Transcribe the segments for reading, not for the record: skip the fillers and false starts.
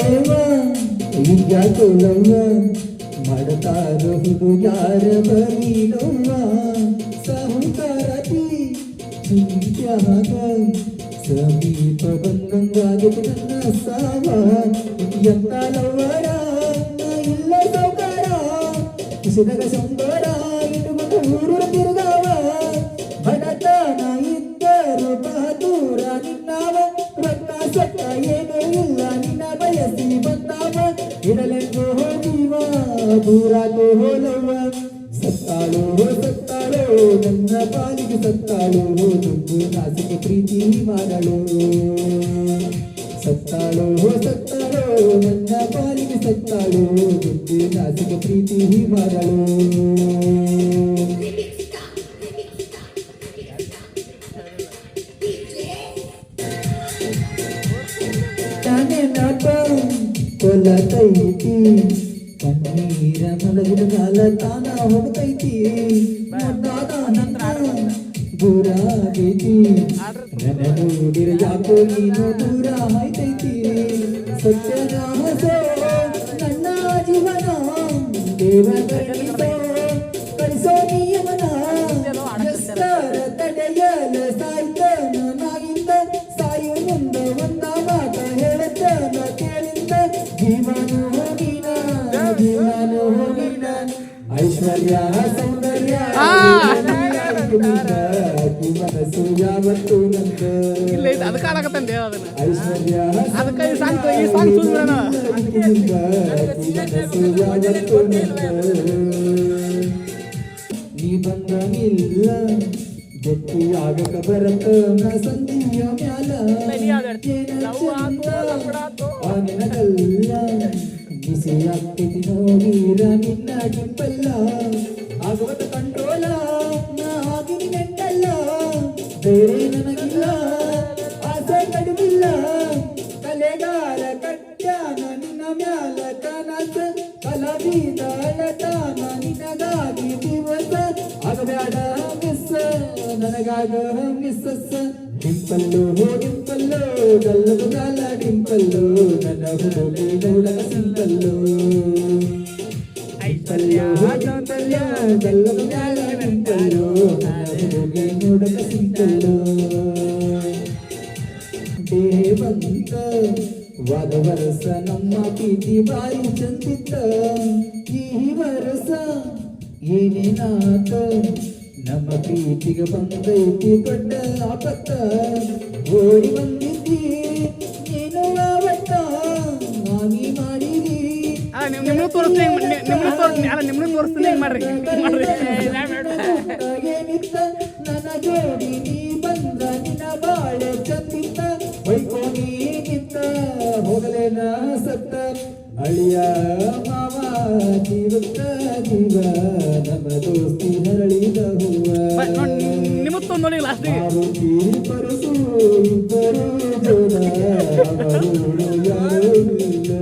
ದೇವ ಈಗ ಕೊಲವ್ವ ಮಾಡ್ತಾರಹುದು ಯಾರ ಬರೀನವ್ವ ಸಾಹುಕಾರತಿ ಚಿಂತ್ಯಾಗ ಸಮೀಪ ಬಂದಂಗಾಗಿತ್ತು ನನ್ನ ಸಾವ ಎಂತ ಲವ್ವರ ಇಲ್ಲ ಸೌಕಾರ ಕುಸಿದಾಗ ಸಂಗೋಡ ಇಟ್ಟುಕೊಂಡು ಊರು ತಿರುಗಾವ ಬಡತನ ಇದ್ದರು ಬಹದೂರ ನಿನ್ನವ ರೊಕ್ಕ ಸೊಕ್ಕ ಏನೂ ಇಲ್ಲ ನಿನ್ನ ಬಯಸಿ ಬಂದವ ಇಡಲೆಂದು ಹೋಗಿವ ದೂರಾದು ಹೋಲವ ಸತ್ತಾಳೋ ಸತ್ತಾಳೋ ನನ್ನ ಪಾಲಿಗೆ ಸತ್ತಾಳೋ ದುಡ್ಡು ನಾಸಿಗೆ ಪ್ರೀತಿ ಮಾಡಳು ಸತ್ತಾಳೋ ಸತ್ತಾಳೋ ನನ್ನ ಪಾಲಿಗೆ ಸತ್ತಾಳೋ ದುಡ್ಡು ನಾಸಿಗೆ ಪ್ರೀತಿ ಮಾಡಳು ಕೊಲತೈತಿ ಕಣ್ಣೀರ ಮಲಗಿದ ಕಾಲ ತಾನ ಹೋಗತೈತಿ ದೂರ ಆಗೈತಿ ನನ್ನ ನೋಡಿರ ಯಾಕೋ ನೀನು ದೂರ ಆಯ್ತೈತಿ ಸತ್ಯನಾಸೋ ನನ್ನ ಜೀವನ ದೇವ ಕಳಿಸೋ ನಿಯಮನ ತಡೆಯಲ ಸಾಯ್ತನ ನಾಗಿಂದ ಸಾಯು ಮುಂದೆ ಒಂದ ಮಾತ ಹೇಳತನ ಕೇಳಿಂದ ಜೀವನು ಹೋಗಿನ ಜೀವನು ಹೋಗಿನ ಐಶ್ವರ್ಯ ಸೌಂದರ್ಯ ಮನಸ್ಸು ಯಾವತ್ತು ನಂದ ಐಶ್ವರ್ಯ ಮನಸ್ಸು ಯಾವತ್ತು ನಂದ ನೀ ಬಂದನಿಲ್ಲ ಗಟ್ಟಿಯಾಗಕ ಬರತ ನ ಸಂಧಿಯ ಮ್ಯಾಲ ನಿನಗಲ್ಲ ಬಿಸಿಯಾಗ್ತೈತಿ ನೋಡೀರ ನಿನ್ನ ಡಿಂಪಲ್ಲ ಆಗುವತ್ತ ಕಂಟ್ರೋಲ ನಾ ಆಗಿನಿ ನೆಂಟಲ್ಲ ಬೇರೆ ನನಗಿಲ್ಲ ಆಸೆ ಕಡಿಮಿಲ್ಲ ಕಲೆಗಾರ ಕಟ್ಟ್ಯಾನ ನಿನ್ನ ಮ್ಯಾಲ ಕನಸ ಕಲಾವಿದ ಅಳತಾನ ನಿನಗಾಗಿ ದಿವಸ ಆಗಬೇಡ ಮಿಸ್ ನನಗಾಗ ಮಿಸ್ಸಸ್ ಡಿಂಪಲ್ಲು ಡಿಂಪಲ್ಲು ಗಲ್ಲದು ಗಾಲ ಡಿಂಪಲ್ಲು ನನ್ನ ಹುಡುಗಿ ನೋಡಕ ಸಿಂಪಲ್ಲು ಡಿಂಪಲ್ಲು ಗಲ್ಲದು ಗಾಲ ಡಿಂಪಲ್ಲು ನನ್ನ ಹುಡುಗಿ ನೋಡಕ ಸಿಂಪಲ್ಲು ದೇವಂತ ವಾದ ವರಸ ನಮ್ಮ ಪ್ರೀತಿ ಬಾರಿ ಚಂದಿತ್ತ ಈ ವರಸ ಏನೇನಾತ ನಮ್ಮ ಪ್ರೀತಿಗೆ ಬಂದೈತಿ ದೊಡ್ಡ ಆಪತ್ತ ಓಡಿ ಬಂದಿದ್ದಿ ನೀನು ಅವತ್ತ ನಾವಿ ಮಾಡಿದಿ ಏನಿತ್ತ ನನ್ನ ಜೋಡಿ ನೀ ಬಂದ ನಿನ್ನ ಬಾಳೆ ಚಂದಿತ್ತ ವೈಕೋ ನೀನಿತ್ತ ಹೋಗಲೇನ ಸತ್ತ ಅಳಿಯ ಮಾವ ಜೀವತ್ತ ಜೀವ ನಮ್ಮ ದೋಸ್ತಿ ಹರಳಿದ ಹೂವ ಪರಸು ಇಬ್ಬರು ಜೋಡ ಅವರು ಯಾರೂ ಇಲ್ಲ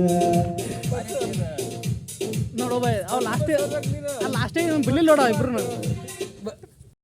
ನೋಡೋ ಲಾಸ್ಟ್ ಬಿಲ್ಲಿಲ್ಲ ನೋಡ ಇಬ್ರು